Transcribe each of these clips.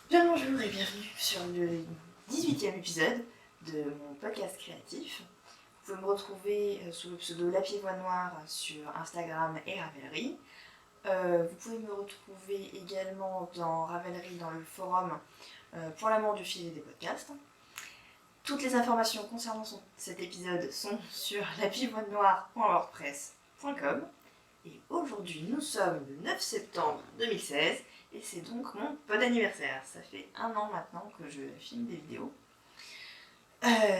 Bien bonjour et bienvenue sur le 18e épisode de mon podcast créatif. Vous pouvez me retrouver sous le pseudo La Pied Voix Noire sur Instagram et Ravelry. Vous pouvez me retrouver également dans Ravelry dans le forum pour l'amour du fil et des podcasts. Toutes les informations concernant cet épisode sont sur lapiedvoixnoire.wordpress.com. Et aujourd'hui, nous sommes le 9 septembre 2016 et c'est donc mon bon anniversaire. Ça fait 1 an maintenant que je filme des vidéos.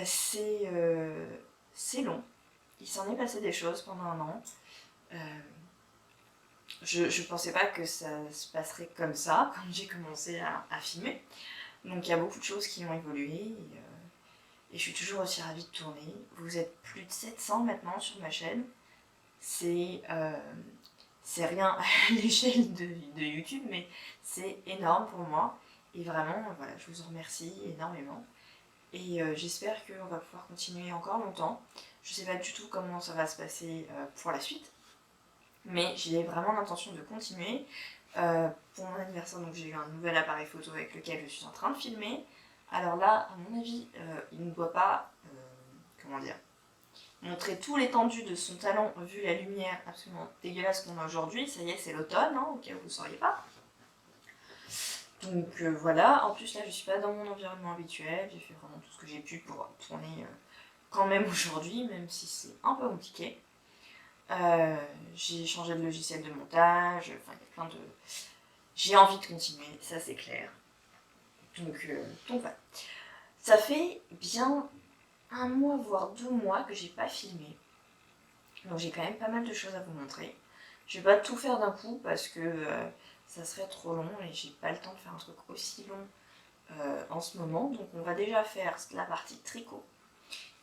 C'est long. Il s'en est passé des choses pendant 1 an. Je pensais pas que ça se passerait comme ça quand j'ai commencé à filmer. Donc il y a beaucoup de choses qui ont évolué et je suis toujours aussi ravie de tourner. Vous êtes plus de 700 maintenant sur ma chaîne. C'est rien à l'échelle de YouTube, mais c'est énorme pour moi. Et vraiment, voilà, je vous en remercie énormément. Et j'espère qu'on va pouvoir continuer encore longtemps. Je sais pas du tout comment ça va se passer pour la suite, mais j'ai vraiment l'intention de continuer. Pour mon anniversaire, donc j'ai eu un nouvel appareil photo avec lequel je suis en train de filmer. Alors là, à mon avis, il ne doit pas, comment dire, montrer tout l'étendue de son talent vu la lumière absolument dégueulasse qu'on a aujourd'hui. Ça y est, c'est l'automne, hein, au cas où vous ne sauriez pas. Donc voilà, en plus là je suis pas dans mon environnement habituel, j'ai fait vraiment tout ce que j'ai pu pour tourner quand même aujourd'hui, même si c'est un peu compliqué. J'ai changé de logiciel de montage, enfin il y a plein de... J'ai envie de continuer, ça c'est clair. Donc voilà. Ça fait bien 1 mois, voire 2 mois que j'ai pas filmé. Donc j'ai quand même pas mal de choses à vous montrer. Je vais pas tout faire d'un coup parce que ça serait trop long et j'ai pas le temps de faire un truc aussi long en ce moment. Donc on va déjà faire la partie tricot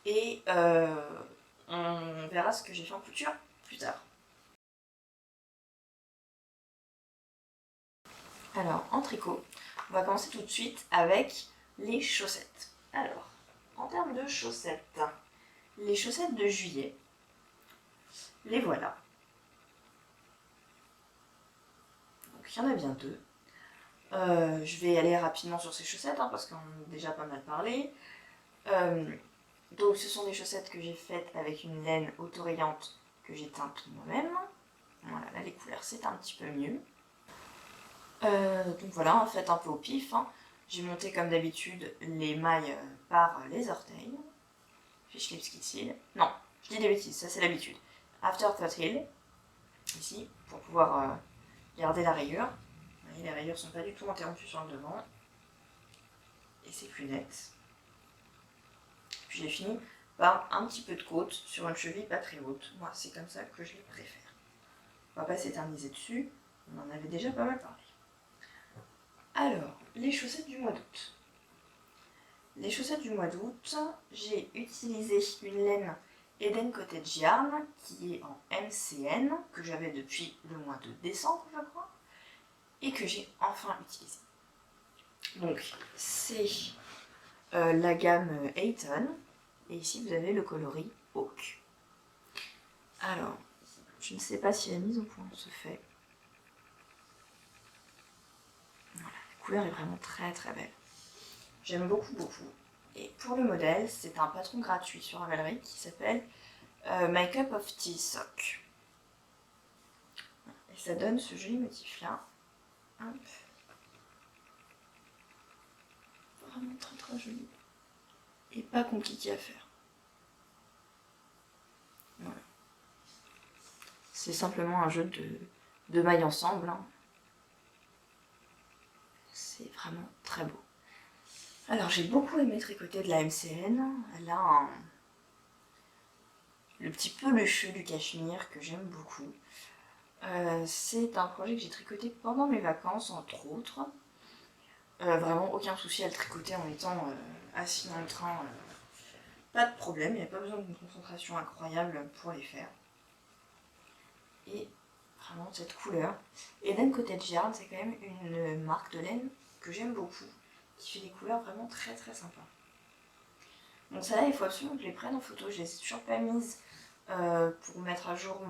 et on verra ce que j'ai fait en couture plus tard. Alors en tricot, on va commencer tout de suite avec les chaussettes. Alors, en termes de chaussettes, les chaussettes de juillet, les voilà. Donc il y en a bien 2. Je vais aller rapidement sur ces chaussettes hein, parce qu'on a déjà pas mal parlé. Donc ce sont des chaussettes que j'ai faites avec une laine autorayante que j'ai teinte moi-même. Voilà, là les couleurs c'est un petit peu mieux. Donc voilà, en fait un peu au pif. Hein. J'ai monté comme d'habitude les mailles par les orteils. Fish Lips Kids. Non, je dis des bêtises, ça c'est l'habitude. Afterthought Heel, ici, pour pouvoir garder la rayure. Vous voyez, les rayures sont pas du tout interrompues sur le devant. Et c'est plus net. Puis j'ai fini par un petit peu de côte sur une cheville pas très haute. Moi, c'est comme ça que je les préfère. On va pas s'éterniser dessus, on en avait déjà pas mal parlé. Alors, les chaussettes du mois d'août. Les chaussettes du mois d'août, j'ai utilisé une laine Eden Cottage Yarn qui est en MCN, que j'avais depuis le mois de décembre, je crois, et que j'ai enfin utilisé. Donc, c'est la gamme Ayton, et ici vous avez le coloris Hawk. Alors, je ne sais pas si la mise au point se fait. Voilà, la couleur est vraiment très très belle. J'aime beaucoup beaucoup. Et pour le modèle, c'est un patron gratuit sur Ravelry qui s'appelle My Cup of Tea Sock. Et ça donne ce joli motif là. Hop. Vraiment très très joli. Et pas compliqué à faire. Voilà. C'est simplement un jeu de mailles ensemble. Hein. C'est vraiment très beau. Alors j'ai beaucoup aimé tricoter de la MCN. Elle a le petit pelucheux du cachemire que j'aime beaucoup. C'est un projet que j'ai tricoté pendant mes vacances entre autres. Vraiment aucun souci à le tricoter en étant assis dans le train. Pas de problème, il n'y a pas besoin d'une concentration incroyable pour les faire. Et vraiment cette couleur. Eden Cottage Yarn, c'est quand même une marque de laine que j'aime beaucoup, qui fait des couleurs vraiment très très sympas. Donc celle-là, il faut absolument que je les prenne en photo. Je les ai toujours pas mises pour mettre à jour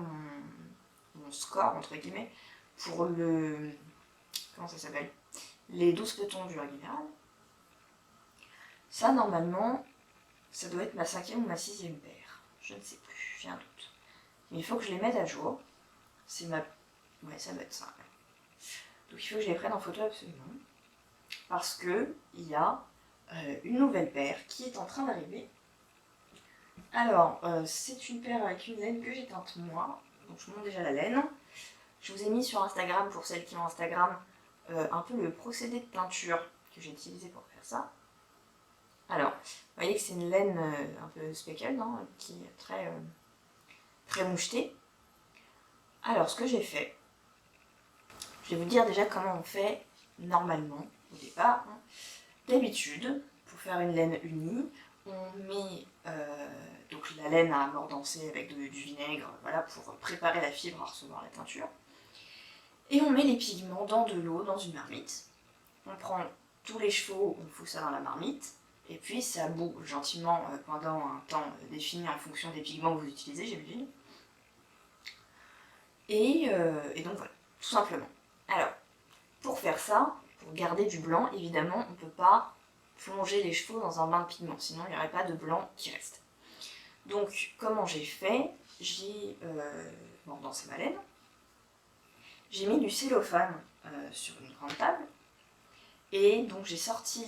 mon score, entre guillemets, pour le... Comment ça s'appelle ? les 12 petons du règle générale. Ça, normalement, ça doit être ma 5e ou ma 6e paire. Je ne sais plus, j'ai un doute. Mais il faut que je les mette à jour. C'est ma... Ouais, ça doit être ça. Donc il faut que je les prenne en photo absolument. Parce que il y a une nouvelle paire qui est en train d'arriver. Alors, c'est une paire avec une laine que j'ai teinte moi. Donc je vous montre déjà la laine. Je vous ai mis sur Instagram, pour celles qui ont Instagram, un peu le procédé de teinture que j'ai utilisé pour faire ça. Alors, vous voyez que c'est une laine un peu speckled, hein, qui est très mouchetée. Alors, ce que j'ai fait, je vais vous dire déjà comment on fait normalement au départ. Hein. D'habitude, pour faire une laine unie, on met donc la laine à mordancer avec du vinaigre, voilà, pour préparer la fibre à recevoir la teinture. Et on met les pigments dans de l'eau, dans une marmite. On prend tous les chevaux, on fout ça dans la marmite, et puis ça bout gentiment pendant un temps défini en fonction des pigments que vous utilisez, j'imagine. Et donc voilà, tout simplement. Alors, pour faire ça, pour garder du blanc, évidemment, on ne peut pas plonger les chevaux dans un bain de pigments, sinon il n'y aurait pas de blanc qui reste. Donc, comment j'ai fait? J'ai mordancé ma laine, j'ai mis du cellophane sur une grande table, et donc j'ai sorti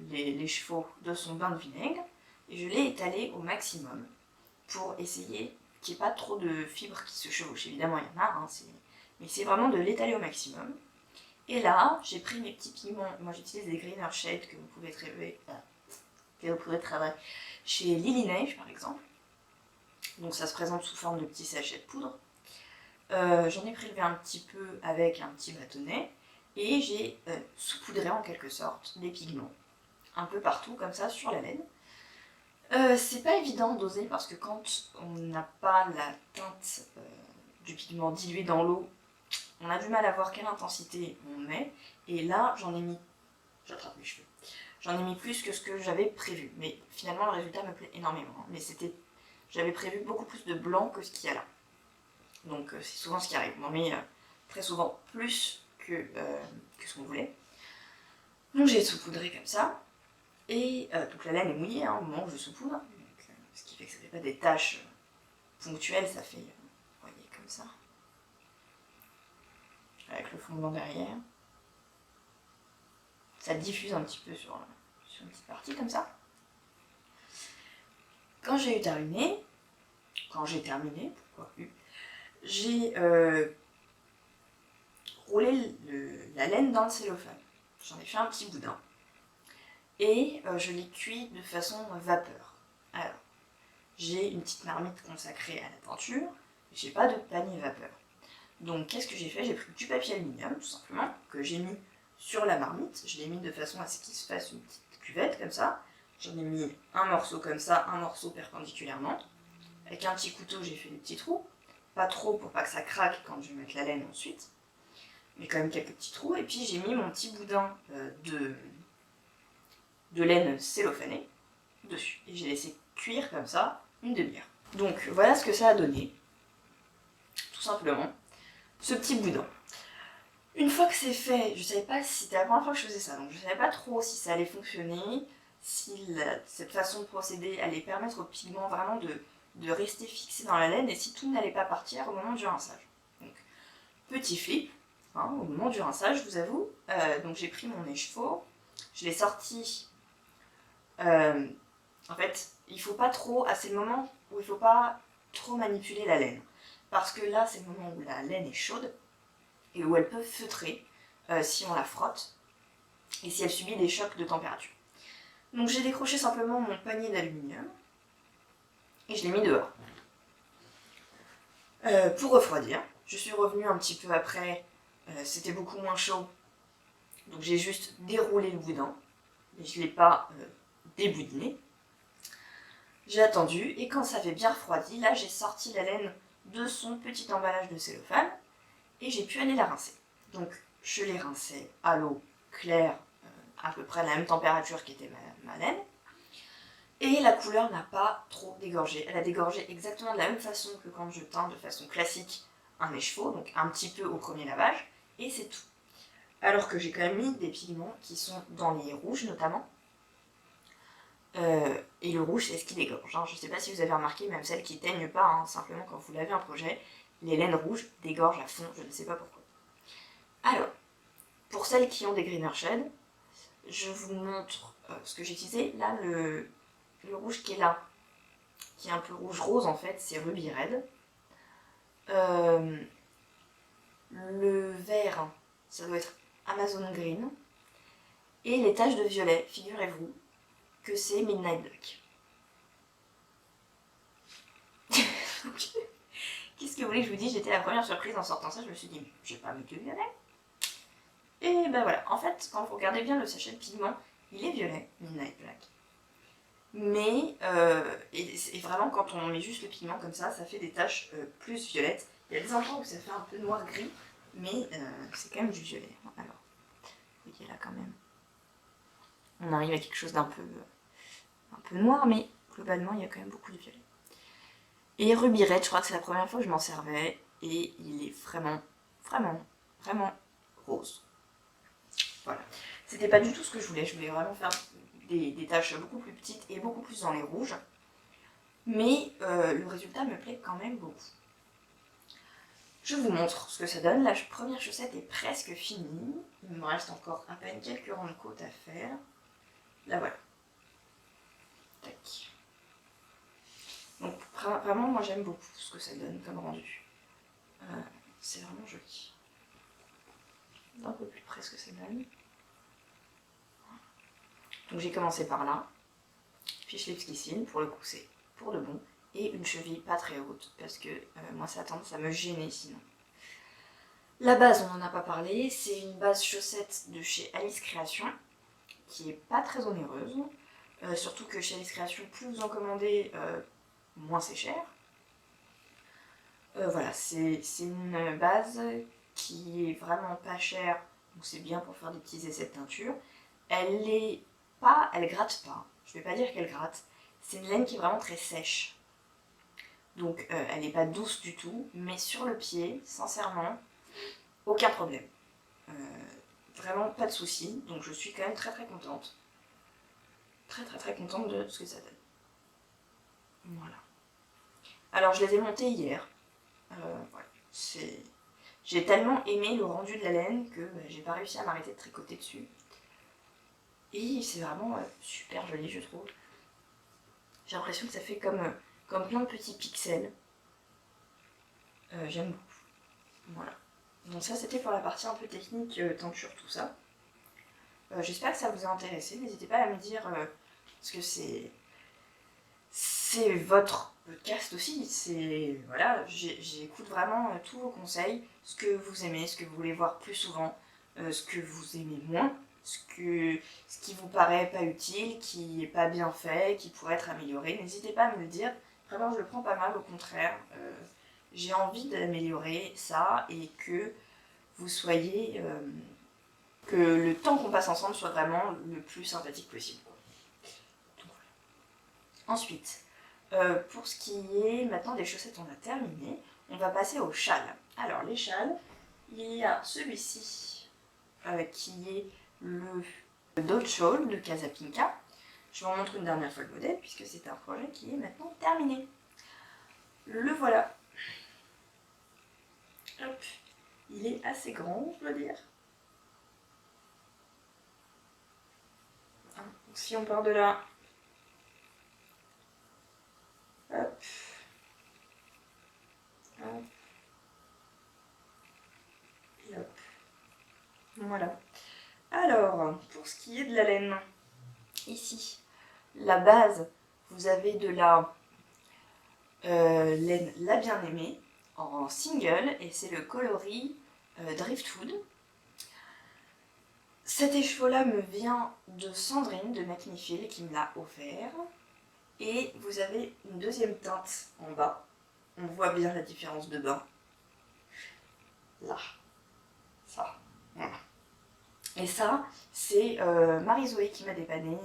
les chevaux de son bain de vinaigre, et je l'ai étalé au maximum pour essayer qu'il n'y ait pas trop de fibres qui se chevauchent. Évidemment, il y en a, hein, mais c'est vraiment de l'étaler au maximum. Et là, j'ai pris mes petits pigments. Moi, j'utilise des Greener Shade que vous pouvez trouver chez Lily Neige, par exemple. Donc, ça se présente sous forme de petits sachets de poudre. J'en ai prélevé un petit peu avec un petit bâtonnet. Et j'ai saupoudré en quelque sorte des pigments. Un peu partout, comme ça, sur la laine. C'est pas évident d'oser parce que quand on n'a pas la teinte du pigment dilué dans l'eau, on a du mal à voir quelle intensité on met. Et là, j'en ai mis... J'attrape mes cheveux. J'en ai mis plus que ce que j'avais prévu. Mais finalement, le résultat me plaît énormément. Mais j'avais prévu beaucoup plus de blanc que ce qu'il y a là. Donc c'est souvent ce qui arrive. On en met très souvent plus que ce qu'on voulait. Donc j'ai saupoudré comme ça. Et donc la laine est mouillée au moment où je saupoudre. Donc, ce qui fait que ça ne fait pas des taches ponctuelles, ça fait, vous voyez, comme ça. Avec le fond blanc derrière. Ça diffuse un petit peu sur une petite partie comme ça. Quand j'ai terminé, pourquoi j'ai roulé la laine dans le cellophane. J'en ai fait un petit boudin. Et je l'ai cuit de façon vapeur. Alors, j'ai une petite marmite consacrée à la teinture, j'ai pas de panier vapeur. Donc qu'est-ce que j'ai fait? J'ai pris du papier aluminium, tout simplement, que j'ai mis sur la marmite. Je l'ai mis de façon à ce qu'il se fasse une petite cuvette, comme ça. J'en ai mis un morceau comme ça, un morceau perpendiculairement. Avec un petit couteau, j'ai fait des petits trous. Pas trop pour pas que ça craque quand je vais mettre la laine ensuite. Mais quand même quelques petits trous. Et puis j'ai mis mon petit boudin de laine cellophanée dessus. Et j'ai laissé cuire comme ça une demi-heure. Donc voilà ce que ça a donné. Tout simplement. Ce petit boudin. Une fois que c'est fait, je savais pas si c'était la première fois que je faisais ça, donc je savais pas trop si ça allait fonctionner, si cette façon de procéder allait permettre au pigment vraiment de rester fixé dans la laine et si tout n'allait pas partir au moment du rinçage. Donc, petit flip, hein, au moment du rinçage, je vous avoue. Donc j'ai pris mon écheveau, je l'ai sorti. En fait, il faut pas trop, c'est le moment où il faut pas trop manipuler la laine. Parce que là, c'est le moment où la laine est chaude et où elle peut feutrer si on la frotte et si elle subit des chocs de température. Donc j'ai décroché simplement mon panier d'aluminium et je l'ai mis dehors. Pour refroidir, je suis revenue un petit peu après, c'était beaucoup moins chaud, donc j'ai juste déroulé le boudin, mais je ne l'ai pas déboudiné. J'ai attendu et quand ça avait bien refroidi, là j'ai sorti la laine de son petit emballage de cellophane et j'ai pu aller la rincer. Donc je l'ai rincée à l'eau claire, à peu près à la même température qu'était ma laine. Et la couleur n'a pas trop dégorgé. Elle a dégorgé exactement de la même façon que quand je teins de façon classique un écheveau, donc un petit peu au premier lavage, et c'est tout. Alors que j'ai quand même mis des pigments qui sont dans les rouges notamment. Et le rouge, c'est ce qui dégorge. Hein. Je ne sais pas si vous avez remarqué, même celles qui teignent pas, hein, simplement quand vous lavez un projet, les laines rouges dégorgent à fond, je ne sais pas pourquoi. Alors, pour celles qui ont des greener shades, je vous montre ce que j'ai utilisé. Là, le rouge qui est là, qui est un peu rouge-rose en fait, c'est Ruby Red. Le vert, ça doit être Amazon Green. Et les taches de violet, figurez-vous que c'est Midnight Black. Qu'est-ce que vous voulez que je vous dise? J'étais la première surprise en sortant ça, je me suis dit, je vais pas mettre le violet. Et ben voilà, en fait, quand vous regardez bien le sachet de pigment, il est violet, Midnight Black. Mais, et vraiment, quand on met juste le pigment comme ça fait des taches plus violettes. Il y a des endroits où ça fait un peu noir-gris, mais c'est quand même du violet. Alors, vous voyez là quand même. On arrive à quelque chose d'un peu, un peu noir, mais globalement, il y a quand même beaucoup de violet. Et Ruby Red, je crois que c'est la première fois que je m'en servais, et il est vraiment, vraiment, vraiment rose. Voilà. C'était pas du tout ce que je voulais vraiment faire des taches beaucoup plus petites et beaucoup plus dans les rouges. Mais le résultat me plaît quand même beaucoup. Je vous montre ce que ça donne. La première chaussette est presque finie. Il me reste encore à peine quelques rangs de côte à faire. Là voilà. Tac. Donc vraiment, moi j'aime beaucoup ce que ça donne comme rendu. C'est vraiment joli. Un peu plus près ce que ça donne. Donc j'ai commencé par là. Fiche Lips Kissing, pour le coup c'est pour de bon. Et une cheville pas très haute, parce que moi ça a tendance à me gêner sinon. La base, on n'en a pas parlé, c'est une base chaussette de chez Alice Création, qui est pas très onéreuse. Surtout que chez Alice Création, plus vous en commandez, moins c'est cher. Voilà, c'est une base qui est vraiment pas chère, donc c'est bien pour faire des petits essais de teinture. Elle gratte pas, je vais pas dire qu'elle gratte, c'est une laine qui est vraiment très sèche. Donc elle n'est pas douce du tout, mais sur le pied, sincèrement, aucun problème. Vraiment pas de soucis, donc je suis quand même très très contente. Très contente de ce que ça donne. Voilà. Alors je les ai montés hier. Voilà. J'ai tellement aimé le rendu de la laine que j'ai pas réussi à m'arrêter de tricoter dessus. Et c'est vraiment super joli, je trouve. J'ai l'impression que ça fait comme plein de petits pixels. J'aime beaucoup. Voilà. Donc ça c'était pour la partie un peu technique, teinture, tout ça. J'espère que ça vous a intéressé. N'hésitez pas à me dire, parce que c'est votre podcast aussi. Voilà, j'écoute vraiment tous vos conseils, ce que vous aimez, ce que vous voulez voir plus souvent, ce que vous aimez moins, ce qui vous paraît pas utile, qui est pas bien fait, qui pourrait être amélioré. N'hésitez pas à me le dire. Vraiment, je le prends pas mal, au contraire. J'ai envie d'améliorer ça et que vous soyez... que le temps qu'on passe ensemble soit vraiment le plus sympathique possible. Donc, voilà. Ensuite, pour ce qui est maintenant des chaussettes, on a terminé. On va passer aux châles. Alors, les châles, il y a celui-ci qui est le Doll Shawl de Casa Pinka. Je vous montre une dernière fois le modèle puisque c'est un projet qui est maintenant terminé. Le voilà. Hop. Il est assez grand, je dois dire. Si on part de là, hop, hop, et hop. Voilà. Alors, pour ce qui est de la laine, ici, la base, vous avez de la laine La Bien-Aimée en single, et c'est le coloris Driftwood. Cet écheveau-là me vient de Sandrine de Make Me Feel qui me l'a offert. Et vous avez une deuxième teinte en bas. On voit bien la différence de bain. Là. Ça. Voilà. Et ça, c'est Marie-Zoé qui m'a dépanné.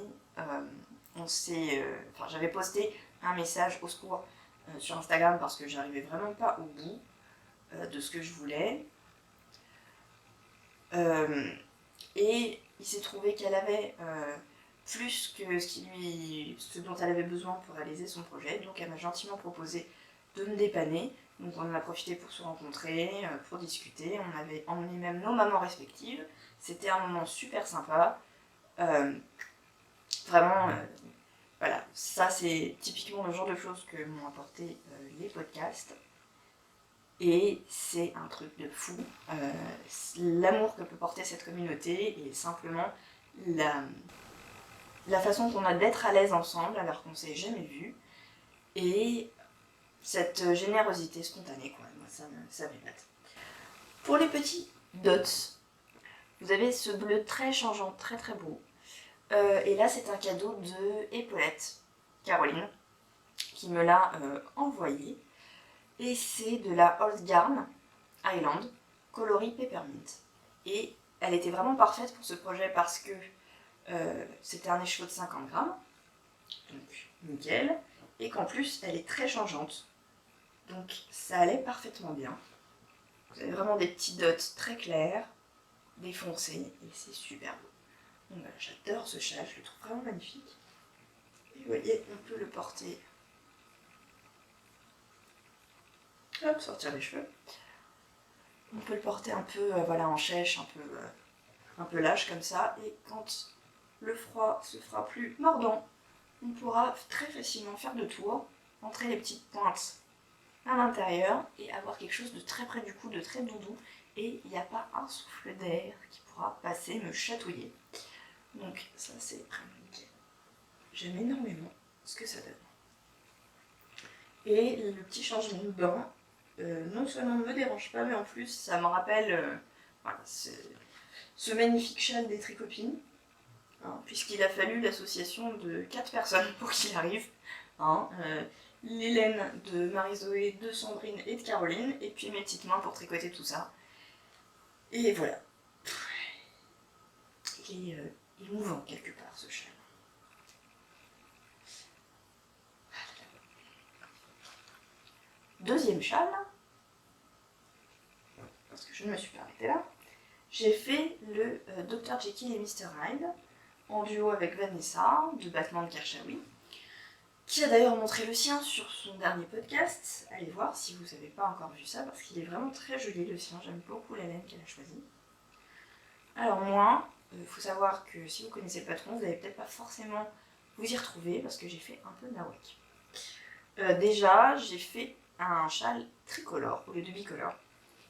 J'avais posté un message au secours sur Instagram parce que j'arrivais vraiment pas au bout de ce que je voulais. Et il s'est trouvé qu'elle avait plus que ce dont elle avait besoin pour réaliser son projet, donc elle m'a gentiment proposé de me dépanner. Donc on en a profité pour se rencontrer, pour discuter, on avait emmené même nos mamans respectives, c'était un moment super sympa. Vraiment, voilà, ça c'est typiquement le genre de choses que m'ont apporté les podcasts. Et c'est un truc de fou. L'amour que peut porter cette communauté et simplement la façon qu'on a d'être à l'aise ensemble alors qu'on s'est jamais vu. Et cette générosité spontanée, quoi. Moi, ça m'épate. Pour les petits dots, vous avez ce bleu très changeant, très très beau. Et là, c'est un cadeau de Épaulette, Caroline, qui me l'a envoyé. Et c'est de la Old Garn Island coloris Peppermint. Et elle était vraiment parfaite pour ce projet parce que c'était un écheveau de 50 grammes, donc nickel, et qu'en plus elle est très changeante, donc ça allait parfaitement bien. Vous avez vraiment des petits dots très clairs, des foncés, et c'est super beau. Donc voilà, j'adore ce châle, je le trouve vraiment magnifique. Et vous voyez, on peut le porter. Hop, sortir les cheveux. On peut le porter un peu voilà, en chèche, un peu lâche comme ça, et quand le froid se fera plus mordant, on pourra très facilement faire deux tours, entrer les petites pointes à l'intérieur et avoir quelque chose de très près du cou, de très doudou, et il n'y a pas un souffle d'air qui pourra passer me chatouiller. Donc ça c'est vraiment nickel. J'aime énormément ce que ça donne. Et le petit changement de bain, non seulement ne me dérange pas, mais en plus ça me rappelle voilà, ce magnifique châle des Tricopines, hein, puisqu'il a fallu l'association de 4 personnes pour qu'il arrive. Hein, l'Hélène de Marie-Zoé, de Sandrine et de Caroline, et puis mes petites mains pour tricoter tout ça. Et voilà. Il est émouvant quelque part ce châle. Deuxième châle, parce que je ne me suis pas arrêtée là, j'ai fait le Dr Jekyll et Mr Hyde en duo avec Vanessa de Battement de Kershawi, qui a d'ailleurs montré le sien sur son dernier podcast. Allez voir si vous n'avez pas encore vu ça, parce qu'il est vraiment très joli le sien, j'aime beaucoup la laine qu'elle a choisie. Alors moi, il faut savoir que si vous connaissez le patron, vous n'allez peut-être pas forcément vous y retrouver, parce que j'ai fait un peu nawak. Déjà, j'ai fait un châle tricolore au lieu de bicolore.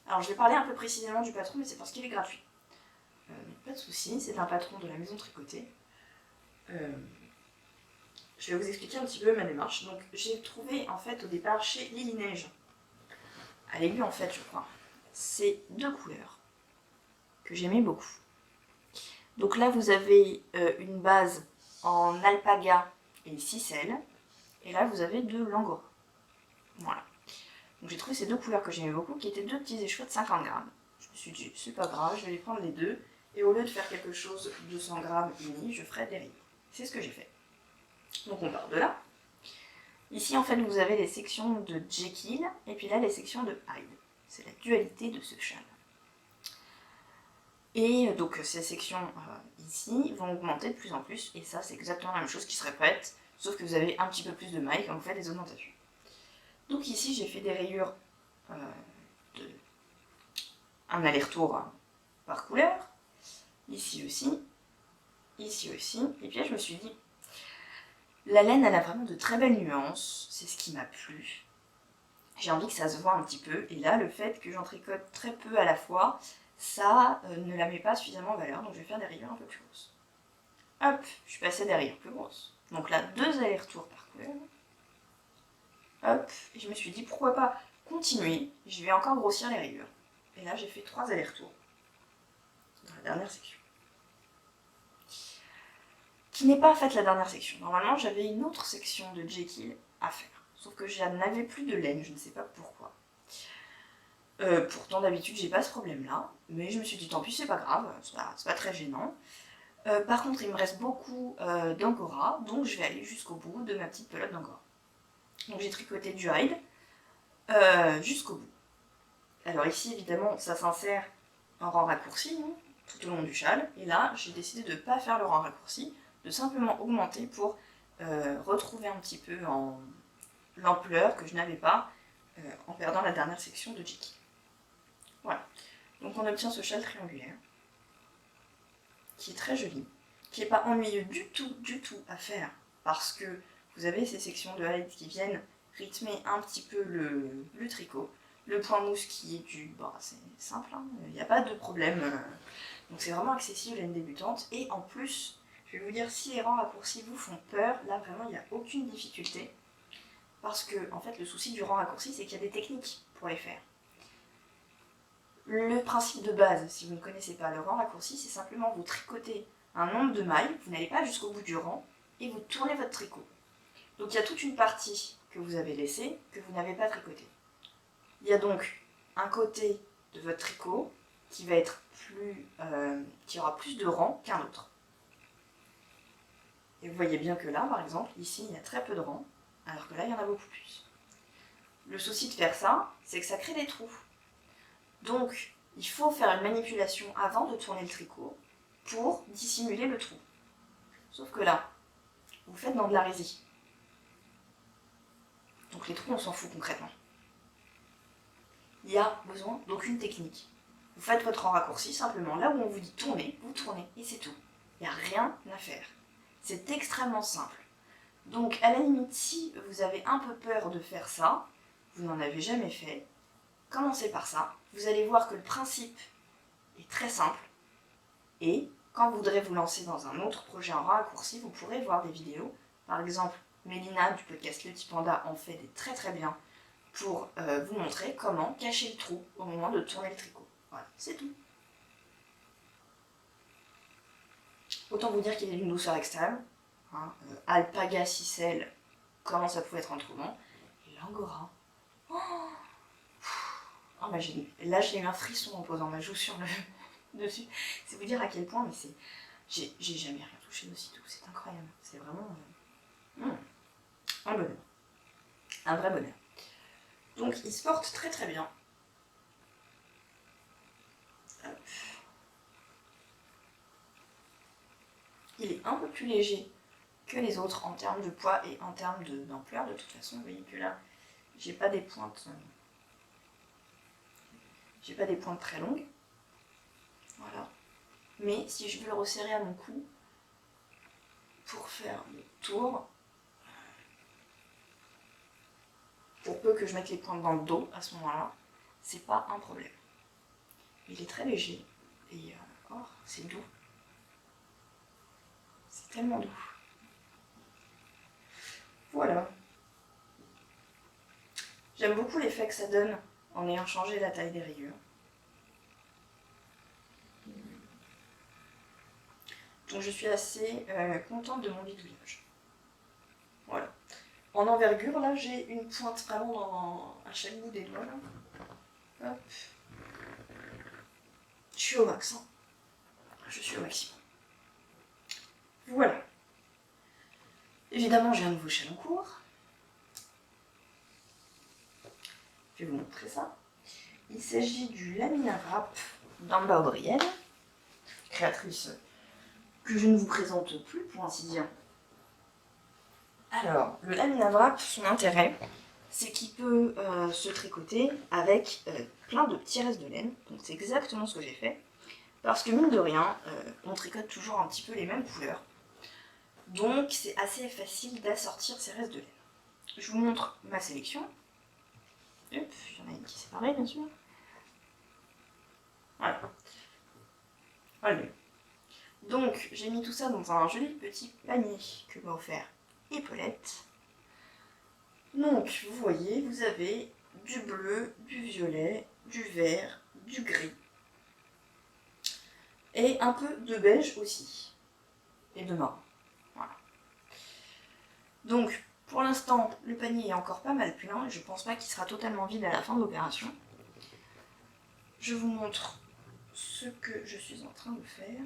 Alors je vais parler un peu précisément du patron, mais c'est parce qu'il est gratuit. Donc pas de soucis, c'est un patron de la maison tricotée. Je vais vous expliquer un petit peu ma démarche. Donc j'ai trouvé en fait au départ chez Lily Neige, à l'aiguille en fait je crois, ces deux couleurs que j'aimais beaucoup. Donc là vous avez une base en alpaga et ficelle, et là vous avez de l'angora. Voilà. Donc j'ai trouvé ces deux couleurs que j'aimais beaucoup, qui étaient deux petits écheveaux de 50 grammes. Je me suis dit, c'est pas grave, je vais les prendre les deux, et au lieu de faire quelque chose de 100 grammes uni, je ferai des rayures. C'est ce que j'ai fait. Donc on part de là. Ici en fait vous avez les sections de Jekyll, et puis là les sections de Hyde. C'est la dualité de ce châle. Et donc ces sections ici vont augmenter de plus en plus, et ça c'est exactement la même chose qui se répète, sauf que vous avez un petit peu plus de mailles quand vous faites des augmentations. Donc ici j'ai fait des rayures un aller-retour par couleur, ici aussi, et puis là je me suis dit, la laine elle a vraiment de très belles nuances, c'est ce qui m'a plu. J'ai envie que ça se voit un petit peu, et là le fait que j'en tricote très peu à la fois, ça ne la met pas suffisamment en valeur, donc je vais faire des rayures un peu plus grosses. Hop, je suis passée à des rayures plus grosses. Donc là, 2 allers-retours par couleur. Hop, et je me suis dit pourquoi pas continuer, je vais encore grossir les rayures. Et là j'ai fait 3 allers-retours dans la dernière section. Qui n'est pas faite la dernière section. Normalement j'avais une autre section de Jekyll à faire. Sauf que je n'avais plus de laine, je ne sais pas pourquoi. Pourtant d'habitude j'ai pas ce problème là, mais je me suis dit tant pis c'est pas grave, c'est pas très gênant. Par contre il me reste beaucoup d'angora, donc je vais aller jusqu'au bout de ma petite pelote d'angora. Donc j'ai tricoté du Hyde jusqu'au bout. Alors ici évidemment ça s'insère en rang raccourci, hein, tout au long du châle. Et là, j'ai décidé de ne pas faire le rang raccourci, de simplement augmenter pour retrouver un petit peu en l'ampleur que je n'avais pas en perdant la dernière section de Jiki. Voilà. Donc on obtient ce châle triangulaire, qui est très joli, qui n'est pas ennuyeux du tout à faire, parce que vous avez ces sections de hide qui viennent rythmer un petit peu le tricot. Le point mousse qui est du... Bon, c'est simple, hein, il n'y a pas de problème. Donc c'est vraiment accessible à une débutante. Et en plus, je vais vous dire, si les rangs raccourcis vous font peur, là vraiment il n'y a aucune difficulté. Parce que, en fait, le souci du rang raccourci, c'est qu'il y a des techniques pour les faire. Le principe de base, si vous ne connaissez pas le rang raccourci, c'est simplement vous tricotez un nombre de mailles, vous n'allez pas jusqu'au bout du rang, et vous tournez votre tricot. Donc il y a toute une partie que vous avez laissée, que vous n'avez pas tricotée. Il y a donc un côté de votre tricot qui va être qui aura plus de rangs qu'un autre. Et vous voyez bien que là, par exemple, ici, il y a très peu de rangs, alors que là, il y en a beaucoup plus. Le souci de faire ça, c'est que ça crée des trous. Donc, il faut faire une manipulation avant de tourner le tricot pour dissimuler le trou. Sauf que là, vous faites dans de la résine. Donc les trous, on s'en fout concrètement. Il n'y a besoin d'aucune technique. Vous faites votre rang raccourci, simplement là où on vous dit tourner, vous tournez, et c'est tout. Il n'y a rien à faire. C'est extrêmement simple. Donc à la limite, si vous avez un peu peur de faire ça, vous n'en avez jamais fait, commencez par ça. Vous allez voir que le principe est très simple. Et quand vous voudrez vous lancer dans un autre projet en raccourci, vous pourrez voir des vidéos. Par exemple, Mélina du podcast Le Petit Panda en fait des très très bien pour vous montrer comment cacher le trou au moment de tourner le tricot. Voilà, c'est tout. Autant vous dire qu'il est d'une douceur extrême. Hein, Alpaga Sicelle, comment ça pouvait être un trou long. Et l'Angora. Oh, bah, là j'ai eu un frisson en posant ma joue sur le dessus. C'est vous dire à quel point, mais c'est... J'ai jamais rien touché d'aussitôt, c'est incroyable. C'est vraiment... un bonheur. Un vrai bonheur. Donc il se porte très très bien. Hop. Il est un peu plus léger que les autres en termes de poids et en termes d'ampleur. De toute façon, vous voyez que là, j'ai pas des pointes... J'ai pas des pointes très longues. Voilà. Mais si je veux le resserrer à mon cou, pour faire le tour, pour peu que je mette les pointes dans le dos à ce moment-là, c'est pas un problème. Il est très léger et oh, c'est doux. C'est tellement doux. Voilà. J'aime beaucoup l'effet que ça donne en ayant changé la taille des rayures. Donc je suis assez contente de mon bidouillage. Voilà. En envergure, là, j'ai une pointe vraiment dans un chaque bout des doigts. Là. Hop. Je suis au max. Hein. Je suis au maximum. Voilà. Évidemment, j'ai un nouveau châle en cours. Je vais vous montrer ça. Il s'agit du Lamina Wrap d'Amba O'Brien, créatrice que je ne vous présente plus pour ainsi dire. Alors, le Lamina Wrap, son intérêt, c'est qu'il peut se tricoter avec plein de petits restes de laine. Donc c'est exactement ce que j'ai fait. Parce que mine de rien, on tricote toujours un petit peu les mêmes couleurs. Donc c'est assez facile d'assortir ces restes de laine. Je vous montre ma sélection. Hop, il y en a une qui est séparée bien sûr. Voilà. Voilà. Donc j'ai mis tout ça dans un joli petit panier que m'a offert Épaulette. Donc vous voyez, vous avez du bleu, du violet, du vert, du gris. Et un peu de beige aussi. Et de marron. Voilà. Donc, pour l'instant, le panier est encore pas mal plein et je pense pas qu'il sera totalement vide à la fin de l'opération. Je vous montre ce que je suis en train de faire.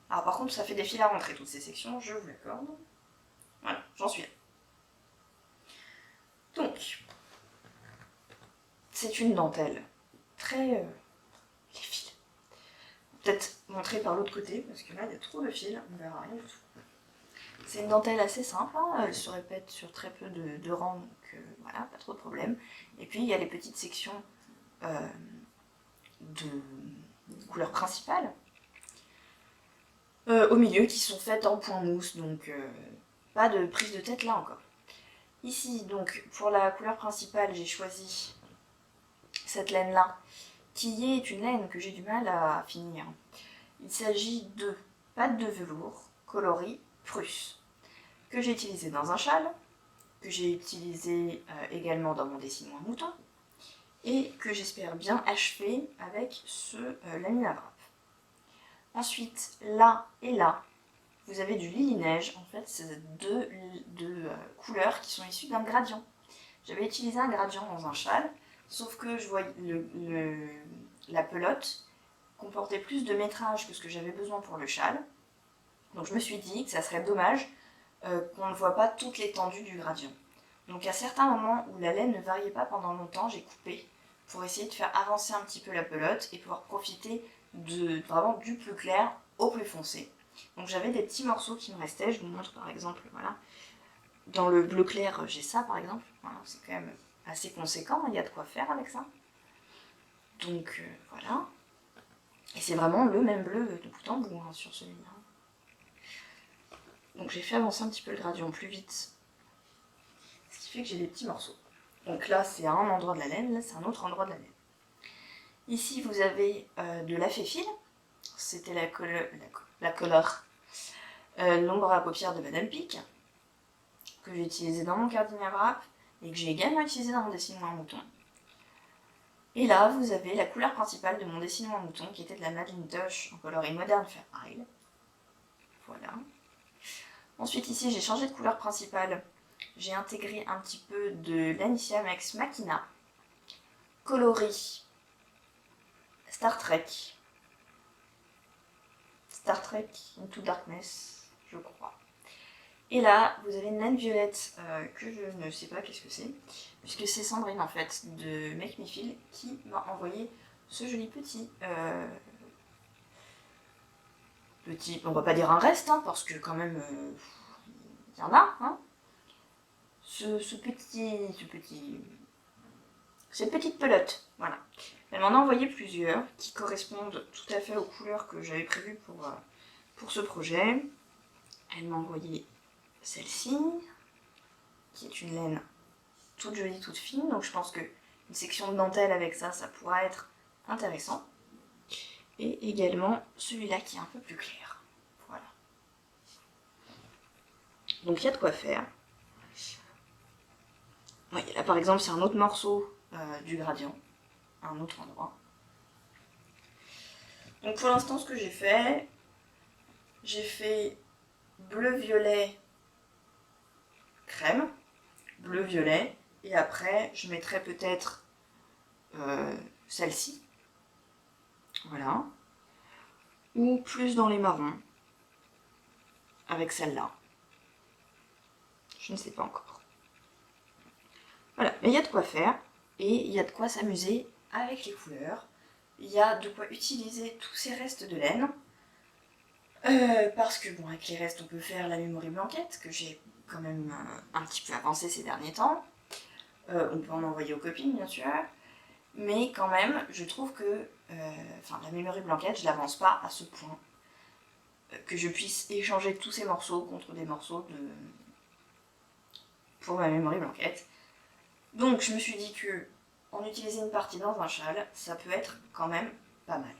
Alors par contre, ça fait des fils à rentrer toutes ces sections, je vous l'accorde. Voilà, j'en suis là. Donc, c'est une dentelle très... les fils. Peut-être montrer par l'autre côté, parce que là il y a trop de fils, on verra rien du tout. C'est une dentelle assez simple, hein, elle se répète sur très peu de rangs, donc voilà, pas trop de problème. Et puis il y a les petites sections de couleur principale au milieu qui sont faites en point mousse, donc pas de prise de tête là encore. Ici, donc, pour la couleur principale, j'ai choisi cette laine-là, qui est une laine que j'ai du mal à finir. Il s'agit de pâte de velours coloris Prusse, que j'ai utilisé dans un châle, que j'ai utilisé également dans mon dessinoir mouton, et que j'espère bien achever avec ce lamine à grappe. Ensuite, là et là, vous avez du Lily-Neige. En fait, c'est deux couleurs qui sont issues d'un gradient. J'avais utilisé un gradient dans un châle, sauf que je voyais la pelote comportait plus de métrage que ce que j'avais besoin pour le châle. Donc je me suis dit que ça serait dommage qu'on ne voit pas toute l'étendue du gradient. Donc à certains moments où la laine ne variait pas pendant longtemps, j'ai coupé pour essayer de faire avancer un petit peu la pelote et pouvoir profiter vraiment du plus clair au plus foncé. Donc j'avais des petits morceaux qui me restaient, je vous montre par exemple, voilà. Dans le bleu clair, j'ai ça par exemple, voilà, c'est quand même assez conséquent, il y a de quoi faire avec ça. Donc voilà. Et c'est vraiment le même bleu de bout en bout hein, sur celui-là. Donc j'ai fait avancer un petit peu le gradient plus vite, ce qui fait que j'ai des petits morceaux. Donc là c'est un endroit de la laine, là c'est un autre endroit de la laine. Ici vous avez de la féfile, c'était la couleur l'ombre à paupières de Madame Pic, que j'ai utilisé dans mon cardinal wrap et que j'ai également utilisé dans mon dessinoir mouton. Et là, vous avez la couleur principale de mon dessinoir mouton qui était de la Madeline Touch en coloris Modern Fair Isle. Voilà. Ensuite, ici, j'ai changé de couleur principale. J'ai intégré un petit peu de l'Anicia Ex Machina, coloris Star Trek Into Darkness, je crois. Et là, vous avez une laine violette que je ne sais pas qu'est-ce que c'est, puisque c'est Sandrine en fait de Make Me Feel qui m'a envoyé ce joli petit, on va pas dire un reste, hein, parce que quand même, il y en a, hein. Cette petite pelote, voilà. Elle m'en a envoyé plusieurs qui correspondent tout à fait aux couleurs que j'avais prévues pour ce projet. Elle m'a envoyé celle-ci, qui est une laine toute jolie, toute fine, donc je pense qu'une section de dentelle avec ça, ça pourra être intéressant. Et également celui-là qui est un peu plus clair. Voilà. Donc il y a de quoi faire. Oui, là par exemple c'est un autre morceau du gradient, à un autre endroit. Donc pour l'instant ce que j'ai fait bleu-violet crème, bleu-violet, et après je mettrai peut-être celle-ci, voilà, ou plus dans les marrons, avec celle-là. Je ne sais pas encore. Voilà, mais il y a de quoi faire, et il y a de quoi s'amuser avec les couleurs. Il y a de quoi utiliser tous ces restes de laine, parce que bon, avec les restes on peut faire la memory blanquette, que j'ai quand même un petit peu avancé ces derniers temps. On peut en envoyer aux copines bien sûr, mais quand même je trouve que la memory blanquette je l'avance pas à ce point que je puisse échanger tous ces morceaux contre des morceaux pour ma memory blanquette. Donc je me suis dit que en utiliser une partie dans un châle, ça peut être quand même pas mal.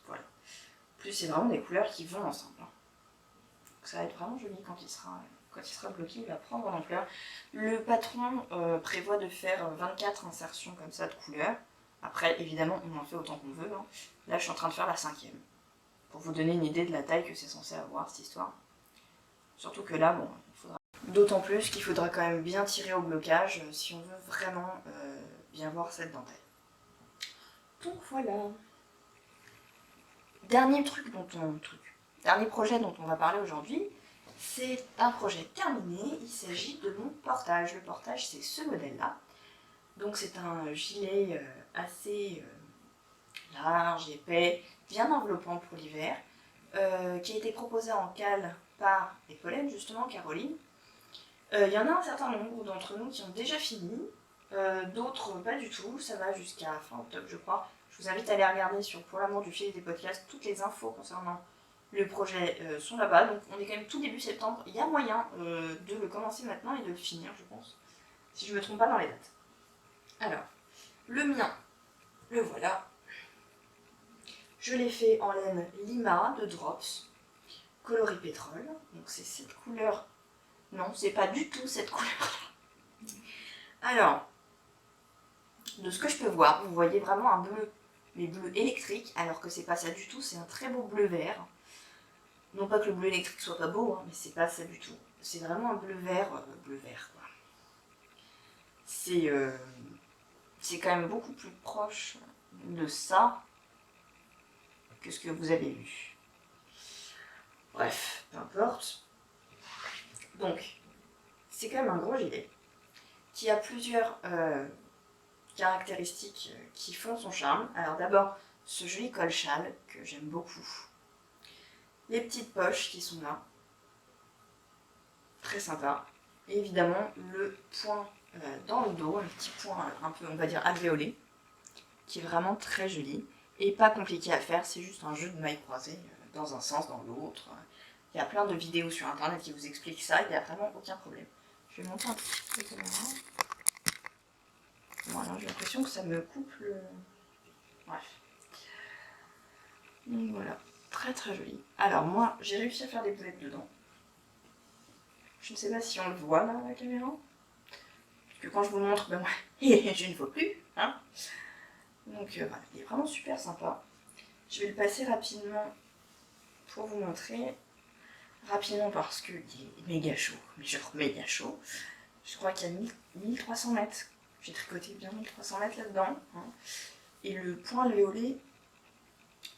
Voilà. En plus c'est vraiment des couleurs qui vont ensemble. Donc ça va être vraiment joli quand il sera bloqué, il va prendre en ampleur. Le patron prévoit de faire 24 insertions comme ça de couleurs. Après évidemment on en fait autant qu'on veut. Hein. Là je suis en train de faire la 5e. Pour vous donner une idée de la taille que c'est censé avoir cette histoire. Surtout que là, bon, il faudra... D'autant plus qu'il faudra quand même bien tirer au blocage si on veut vraiment bien voir cette dentelle. Donc voilà. Dernier projet dont on va parler aujourd'hui, c'est un projet terminé, il s'agit de mon portage. Le portage c'est ce modèle-là. Donc c'est un gilet assez large, épais, bien enveloppant pour l'hiver, qui a été proposé en cale par Paulette, justement, Caroline. Il y en a un certain nombre d'entre nous qui ont déjà fini, d'autres pas du tout, ça va jusqu'à fin octobre je crois. Je vous invite à aller regarder sur Pour l'amour du fil des podcasts, toutes les infos concernant le projet sont là-bas, donc on est quand même tout début septembre, il y a moyen de le commencer maintenant et de le finir je pense, si je ne me trompe pas dans les dates. Alors, le mien, le voilà. Je l'ai fait en laine Lima de Drops, coloris pétrole, donc c'est cette couleur. Non, c'est pas du tout cette couleur-là. Alors, de ce que je peux voir, vous voyez vraiment un bleu, mais bleu électrique, alors que c'est pas ça du tout, c'est un très beau bleu vert. Non pas que le bleu électrique soit pas beau, hein, mais c'est pas ça du tout. C'est vraiment un bleu vert quoi. C'est quand même beaucoup plus proche de ça que ce que vous avez vu. Bref, peu importe. Donc, c'est quand même un gros gilet qui a plusieurs caractéristiques qui font son charme. Alors d'abord, ce joli col châle que j'aime beaucoup. Les petites poches qui sont là. Très sympa. Et évidemment, le point dans le dos, un petit point un peu, on va dire, alvéolé, qui est vraiment très joli. Et pas compliqué à faire, c'est juste un jeu de mailles croisées dans un sens, dans l'autre. Il y a plein de vidéos sur internet qui vous expliquent ça, il n'y a vraiment aucun problème. Je vais monter un petit peu la caméra. Voilà, j'ai l'impression que ça me coupe le... Bref. Donc voilà, très très joli. Alors moi, j'ai réussi à faire des boulettes dedans. Je ne sais pas si on le voit là, à la caméra. Parce que quand je vous le montre, ben moi, je ne vois plus. Hein. Donc voilà, il est vraiment super sympa. Je vais le passer rapidement pour vous montrer. Rapidement parce qu'il est méga chaud, mais genre méga chaud. Je crois qu'il y a 1300 mètres. J'ai tricoté bien 1300 mètres là-dedans. Hein. Et le point alvéolé,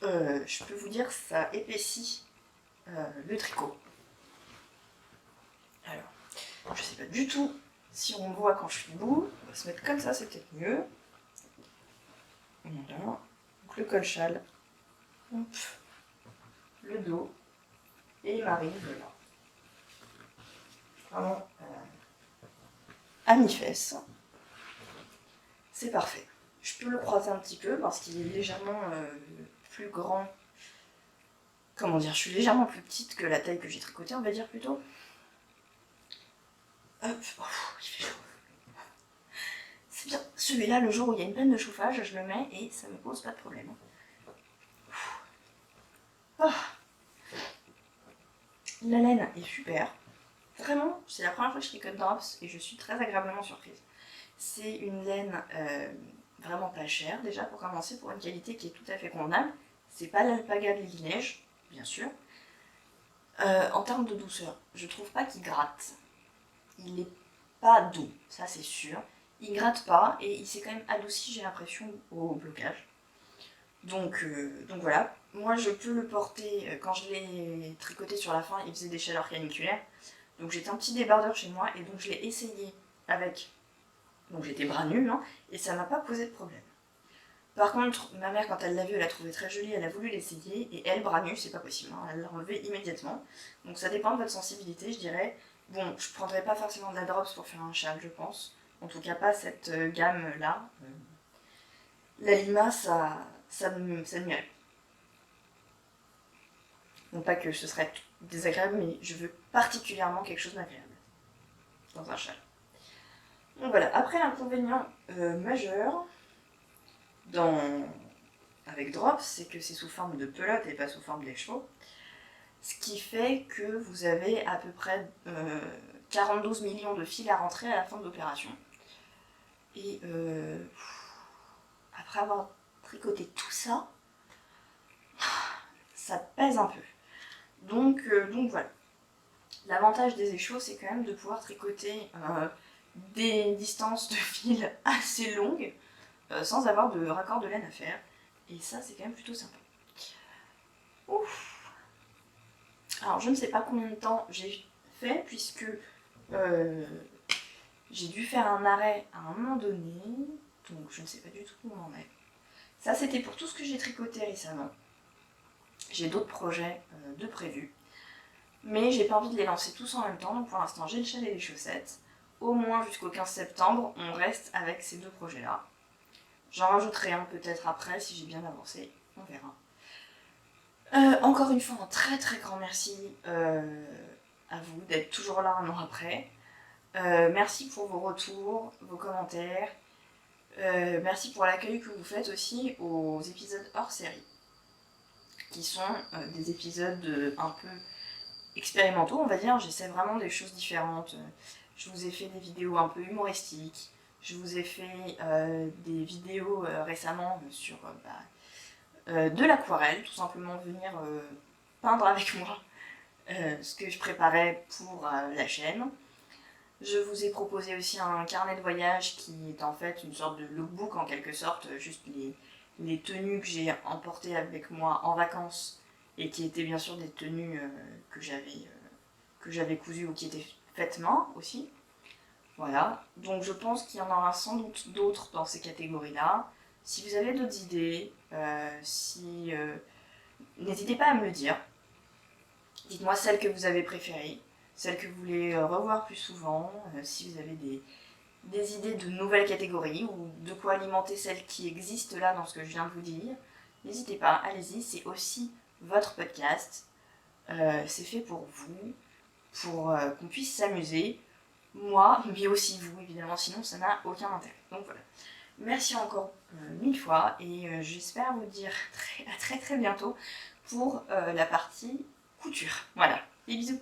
je peux vous dire, ça épaissit le tricot. Alors, je sais pas du tout si on me voit quand je suis debout. On va se mettre comme ça, c'est peut-être mieux. Voilà. Donc le col châle. Hop. Le dos. Et il m'arrive là. Vraiment à mi-fesse. C'est parfait. Je peux le croiser un petit peu parce qu'il est légèrement plus grand. Comment dire, je suis légèrement plus petite que la taille que j'ai tricotée, on va dire plutôt. Hop, oh, il fait chaud. C'est bien. Celui-là, le jour où il y a une panne de chauffage, je le mets et ça me pose pas de problème. Oh. La laine est super. Vraiment, c'est la première fois que je tricote Drops et je suis très agréablement surprise. C'est une laine vraiment pas chère, déjà pour commencer, pour une qualité qui est tout à fait convenable. C'est pas l'alpaga de Lily-Neige, bien sûr. En termes de douceur, je trouve pas qu'il gratte. Il n'est pas doux, ça c'est sûr. Il gratte pas et il s'est quand même adouci, j'ai l'impression, au blocage. Donc voilà, moi je peux le porter, quand je l'ai tricoté sur la fin, il faisait des chaleurs caniculaires. Donc j'étais un petit débardeur chez moi et donc je l'ai essayé avec, donc j'étais bras nus, hein, et ça m'a pas posé de problème. Par contre, ma mère, quand elle l'a vu, elle l'a trouvé très joli, elle a voulu l'essayer, et elle, bras nus, c'est pas possible, hein, elle l'a enlevé immédiatement. Donc ça dépend de votre sensibilité, je dirais. Bon, je prendrais pas forcément de la Drops pour faire un châle, je pense. En tout cas, pas cette gamme-là. La Lima, ça m'irait. Non pas que ce serait désagréable, mais je veux particulièrement quelque chose d'agréable dans un châle. Donc voilà, après l'inconvénient majeur avec Drops, c'est que c'est sous forme de pelote et pas sous forme d'écheveau. Ce qui fait que vous avez à peu près 42 millions de fils à rentrer à la fin de l'opération. Et après avoir tricoté tout ça, ça pèse un peu. Donc voilà. L'avantage des écheaux, c'est quand même de pouvoir tricoter des distances de fil assez longues sans avoir de raccord de laine à faire. Et ça, c'est quand même plutôt sympa. Ouf. Alors, je ne sais pas combien de temps j'ai fait, puisque j'ai dû faire un arrêt à un moment donné. Donc, je ne sais pas du tout où on en est. Ça, c'était pour tout ce que j'ai tricoté récemment. J'ai d'autres projets de prévus. Mais j'ai pas envie de les lancer tous en même temps, donc pour l'instant j'ai le châle et les chaussettes. Au moins jusqu'au 15 septembre, on reste avec ces 2 projets-là. J'en rajouterai un peut-être après si j'ai bien avancé, on verra. Encore une fois, un très très grand merci à vous d'être toujours là un an après. Merci pour vos retours, vos commentaires. Merci pour l'accueil que vous faites aussi aux épisodes hors série, qui sont des épisodes un peu expérimentaux, on va dire. J'essaie vraiment des choses différentes. Je vous ai fait des vidéos un peu humoristiques. Je vous ai fait des vidéos récemment sur de l'aquarelle, tout simplement venir peindre avec moi ce que je préparais pour la chaîne. Je vous ai proposé aussi un carnet de voyage qui est en fait une sorte de lookbook en quelque sorte, juste les tenues que j'ai emportées avec moi en vacances et qui étaient bien sûr des tenues que j'avais cousues ou qui étaient faites main aussi. Voilà, donc je pense qu'il y en aura sans doute d'autres dans ces catégories-là. Si vous avez d'autres idées, n'hésitez pas à me le dire. Dites-moi celles que vous avez préférées, celles que vous voulez revoir plus souvent, si vous avez des idées de nouvelles catégories ou de quoi alimenter celles qui existent là dans ce que je viens de vous dire. N'hésitez pas, allez-y, c'est aussi votre podcast. C'est fait pour vous, pour qu'on puisse s'amuser. Moi, mais aussi vous, évidemment, sinon ça n'a aucun intérêt. Donc voilà. Merci encore 1000 fois et j'espère vous dire à très très bientôt pour la partie couture. Voilà, des bisous.